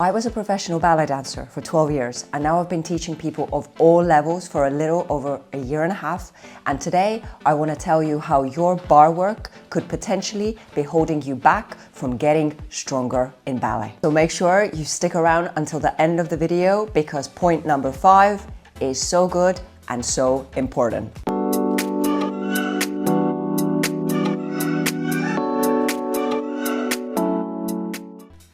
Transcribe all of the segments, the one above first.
I was a professional ballet dancer for 12 years and now I've been teaching people of all levels for a little over a year and a half, and today I want to tell you how your bar work could potentially be holding you back from getting stronger in ballet. So make sure you stick around until the end of the video because point number 5 is so good and so important.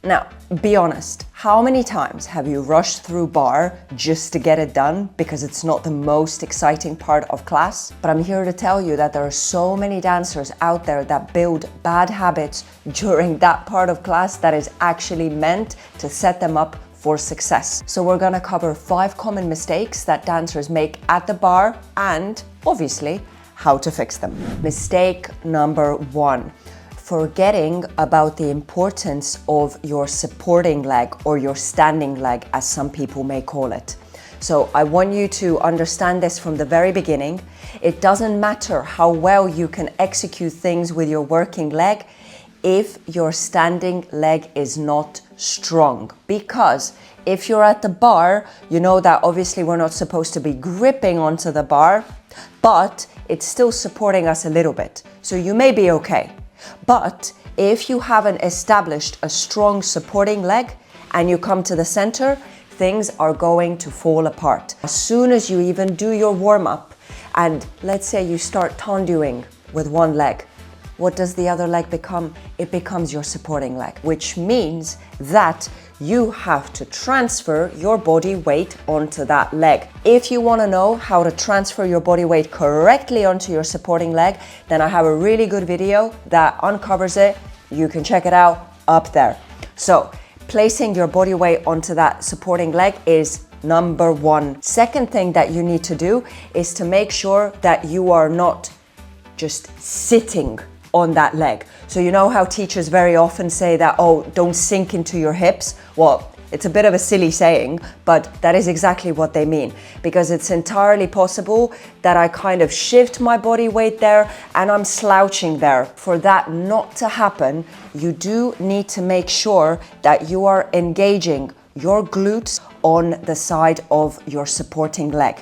Now, be honest, how many times have you rushed through bar just to get it done because it's not the most exciting part of class? But I'm here to tell you that there are so many dancers out there that build bad habits during that part of class that is actually meant to set them up for success. So we're gonna cover 5 common mistakes that dancers make at the bar and, obviously, how to fix them. Mistake number 1. Forgetting about the importance of your supporting leg or your standing leg, as some people may call it. So I want you to understand this from the very beginning. It doesn't matter how well you can execute things with your working leg if your standing leg is not strong. Because if you're at the bar, you know that obviously we're not supposed to be gripping onto the bar, but it's still supporting us a little bit. So you may be okay. But if you haven't established a strong supporting leg and you come to the center, things are going to fall apart. As soon as you even do your warm-up and let's say you start tenduing with one leg, what does the other leg become? It becomes your supporting leg, which means that you have to transfer your body weight onto that leg. If you want to know how to transfer your body weight correctly onto your supporting leg, then I have a really good video that uncovers it. You can check it out up there. So, placing your body weight onto that supporting leg is number 1. Second thing that you need to do is to make sure that you are not just sitting on that leg. So you know how teachers very often say that, oh, don't sink into your hips? Well, it's a bit of a silly saying, but that is exactly what they mean, because it's entirely possible that I kind of shift my body weight there and I'm slouching there. For that not to happen, you do need to make sure that you are engaging your glutes on the side of your supporting leg.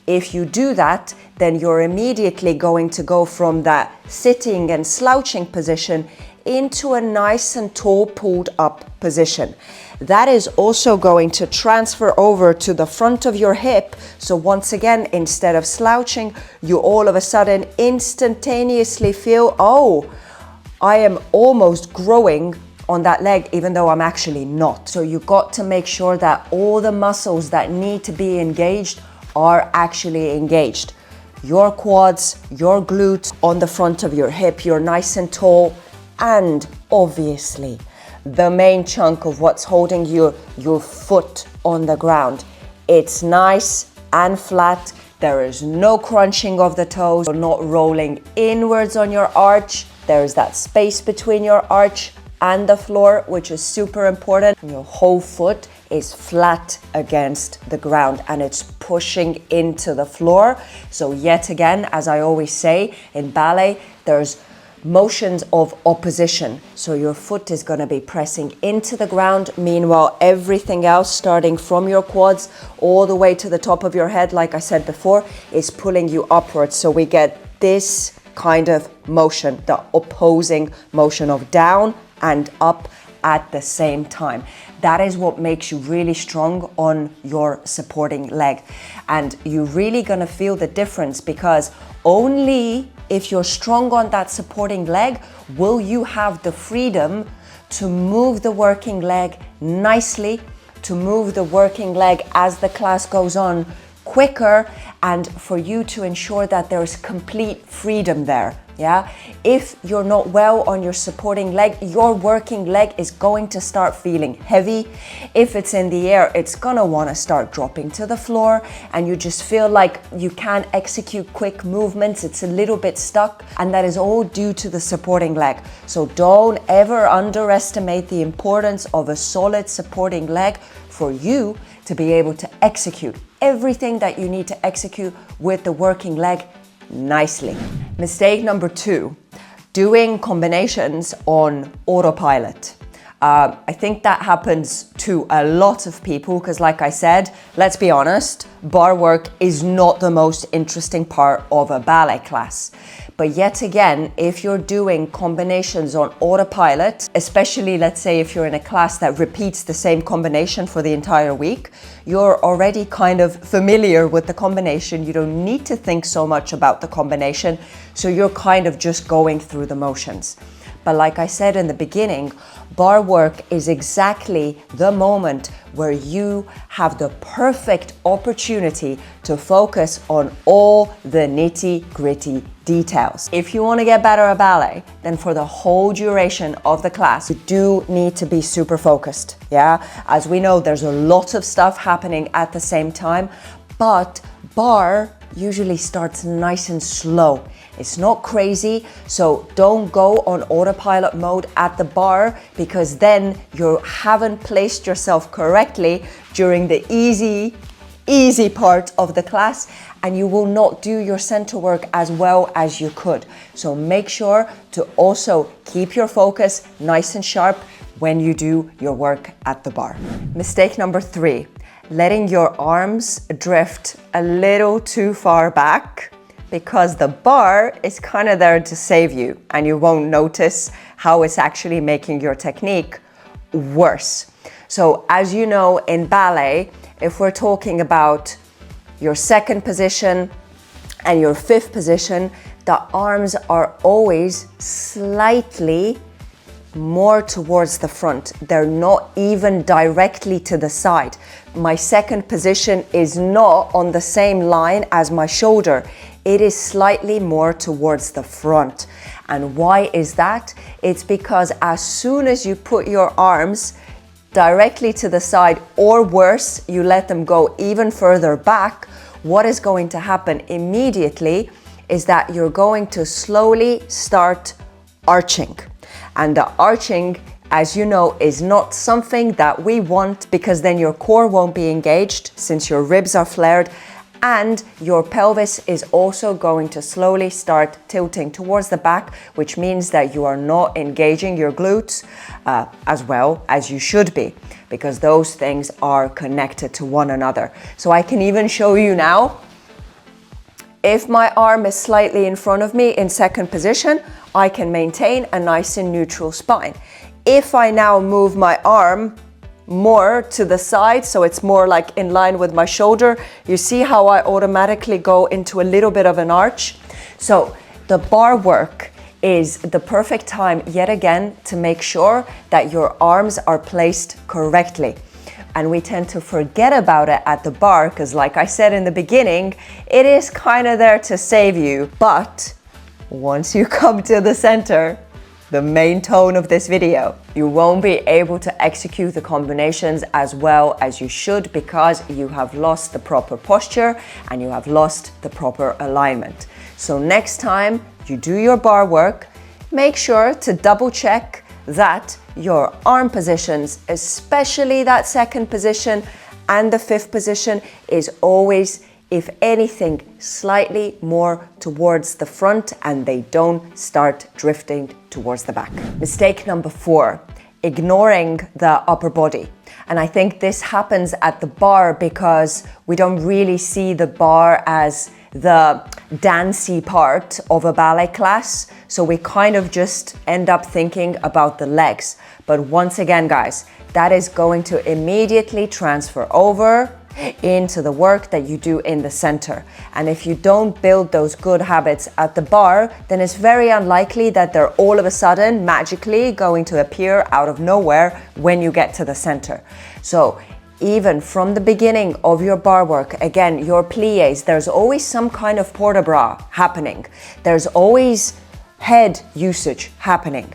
If you do that, then you're immediately going to go from that sitting and slouching position into a nice and tall pulled up position. That is also going to transfer over to the front of your hip. So once again, instead of slouching, you all of a sudden instantaneously feel, oh, I am almost growing on that leg, even though I'm actually not. So you've got to make sure that all the muscles that need to be engaged are actually engaged. Your quads, your glutes on the front of your hip, you're nice and tall, and obviously the main chunk of what's holding your foot on the ground. It's nice and flat. There is no crunching of the toes. You're not rolling inwards on your arch. There is that space between your arch and the floor, which is super important. Your whole foot is flat against the ground and it's pushing into the floor. So yet again, as I always say, in ballet, there's motions of opposition. So your foot is going to be pressing into the ground. Meanwhile, everything else, starting from your quads all the way to the top of your head, like I said before, is pulling you upwards. So we get this kind of motion, the opposing motion of down and up at the same time. That is what makes you really strong on your supporting leg. And you're really gonna feel the difference, because only if you're strong on that supporting leg will you have the freedom to move the working leg nicely, to move the working leg as the class goes on quicker, and for you to ensure that there's complete freedom there. Yeah, if you're not well on your supporting leg, your working leg is going to start feeling heavy. If it's in the air, it's gonna wanna start dropping to the floor, and you just feel like you can't execute quick movements. It's a little bit stuck, and that is all due to the supporting leg. So don't ever underestimate the importance of a solid supporting leg for you to be able to execute everything that you need to execute with the working leg nicely. Mistake number 2, doing combinations on autopilot. I think that happens to a lot of people because, like I said, let's be honest, bar work is not the most interesting part of a ballet class. But yet again, if you're doing combinations on autopilot, especially let's say if you're in a class that repeats the same combination for the entire week, you're already kind of familiar with the combination. You don't need to think so much about the combination. So you're kind of just going through the motions. But like I said in the beginning, bar work is exactly the moment where you have the perfect opportunity to focus on all the nitty-gritty details. If you want to get better at ballet, then for the whole duration of the class, you do need to be super focused. Yeah, as we know, there's a lot of stuff happening at the same time, but bar usually starts nice and slow. It's not crazy, so don't go on autopilot mode at the bar, because then you haven't placed yourself correctly during the easy part of the class, and you will not do your center work as well as you could. So make sure to also keep your focus nice and sharp when you do your work at the bar. Mistake number 3, letting your arms drift a little too far back, because the bar is kind of there to save you and you won't notice how it's actually making your technique worse. So as you know, in ballet, if we're talking about your second position and your fifth position, the arms are always slightly more towards the front. They're not even directly to the side. My second position is not on the same line as my shoulder. It is slightly more towards the front. And why is that? It's because as soon as you put your arms directly to the side, or worse, you let them go even further back, what is going to happen immediately is that you're going to slowly start arching. And the arching, as you know, is not something that we want, because then your core won't be engaged since your ribs are flared, and your pelvis is also going to slowly start tilting towards the back, which means that you are not engaging your glutes as well as you should be, because those things are connected to one another. So I can even show you now. If my arm is slightly in front of me in second position, I can maintain a nice and neutral spine. If I now move my arm more to the side, so it's more like in line with my shoulder, you see how I automatically go into a little bit of an arch. So the bar work is the perfect time yet again to make sure that your arms are placed correctly. And we tend to forget about it at the bar because, like I said in the beginning, it is kind of there to save you. But once you come to the center, the main tone of this video, you won't be able to execute the combinations as well as you should, because you have lost the proper posture and you have lost the proper alignment. So next time you do your bar work, make sure to double check that your arm positions, especially that second position and the fifth position, is always, if anything, slightly more towards the front, and they don't start drifting towards the back. Mistake number 4, ignoring the upper body. And I think this happens at the bar because we don't really see the bar as the dancey part of a ballet class. So we kind of just end up thinking about the legs. But once again, guys, that is going to immediately transfer over into the work that you do in the center. And if you don't build those good habits at the bar, then it's very unlikely that they're all of a sudden magically going to appear out of nowhere when you get to the center. So even from the beginning of your bar work, again, your pliés, there's always some kind of port-de-bras happening. There's always head usage happening.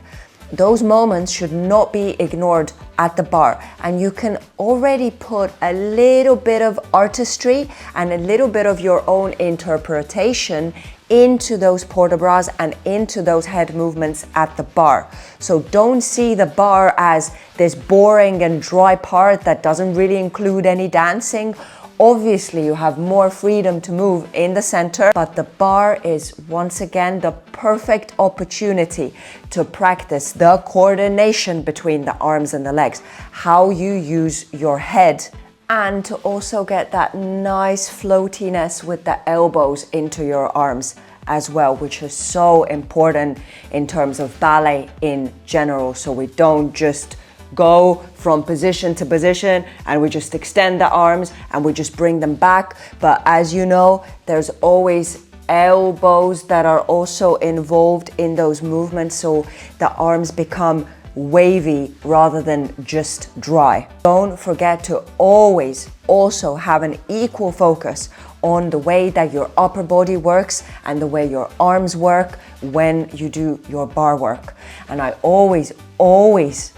Those moments should not be ignored at the bar, and you can already put a little bit of artistry and a little bit of your own interpretation into those port-de-bras and into those head movements at the bar. So don't see the bar as this boring and dry part that doesn't really include any dancing. Obviously, you have more freedom to move in the center, but the bar is once again the perfect opportunity to practice the coordination between the arms and the legs, how you use your head, and to also get that nice floatiness with the elbows into your arms as well, which is so important in terms of ballet in general. So we don't just go from position to position and we just extend the arms and we just bring them back. But as you know, there's always elbows that are also involved in those movements, so the arms become wavy rather than just dry. Don't forget to always also have an equal focus on the way that your upper body works and the way your arms work when you do your bar work. And I always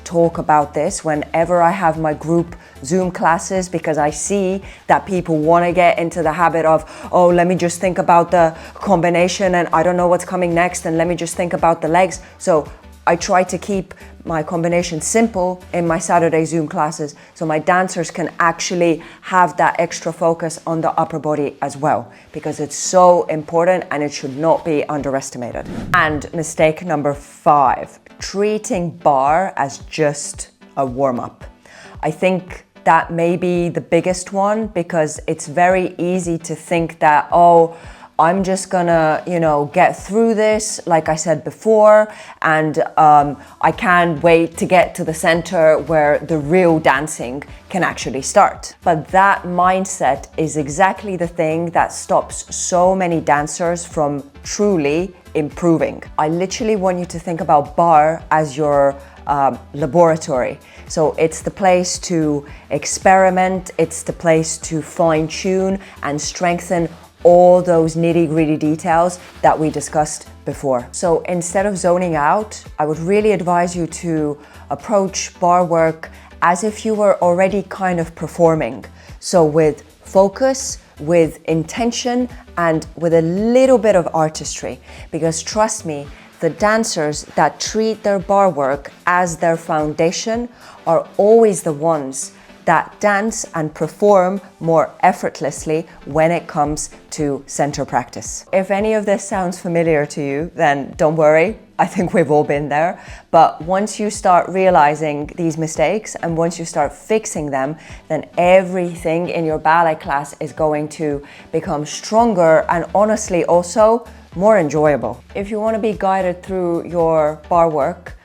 talk about this whenever I have my group Zoom classes, because I see that people want to get into the habit of, oh, let me just think about the combination and I don't know what's coming next, and let me just think about the legs. So I try to keep my combination simple in my Saturday Zoom classes, so my dancers can actually have that extra focus on the upper body as well, because it's so important and it should not be underestimated. And mistake number 5, treating bar as just a warm-up. I think that may be the biggest one, because it's very easy to think that, oh, I'm just gonna, get through this, like I said before, and I can't wait to get to the center where the real dancing can actually start. But that mindset is exactly the thing that stops so many dancers from truly improving. I literally want you to think about bar as your laboratory. So it's the place to experiment, it's the place to fine-tune and strengthen all those nitty-gritty details that we discussed before. So instead of zoning out, I would really advise you to approach bar work as if you were already kind of performing. So with focus, with intention, and with a little bit of artistry. Because trust me, the dancers that treat their bar work as their foundation are always the ones that dance and perform more effortlessly when it comes to center practice. If any of this sounds familiar to you, then don't worry. I think we've all been there. But once you start realizing these mistakes and once you start fixing them, then everything in your ballet class is going to become stronger and honestly also more enjoyable. If you want to be guided through your bar work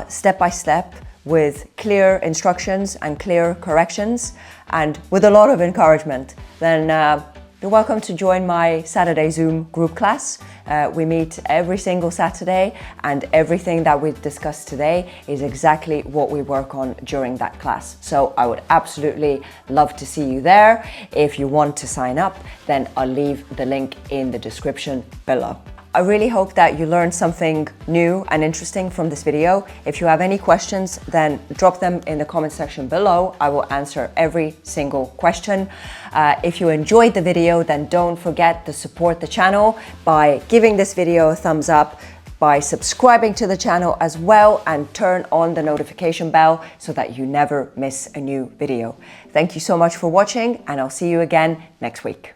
step by step, with clear instructions and clear corrections and with a lot of encouragement, then you're welcome to join my Saturday Zoom group class. We meet every single Saturday, and everything that we've discussed today is exactly what we work on during that class. So I would absolutely love to see you there. If you want to sign up, then I'll leave the link in the description below. I really hope that you learned something new and interesting from this video. If you have any questions, then drop them in the comment section below. I will answer every single question. If you enjoyed the video, then don't forget to support the channel by giving this video a thumbs up, by subscribing to the channel as well, and turn on the notification bell so that you never miss a new video. Thank you so much for watching, and I'll see you again next week.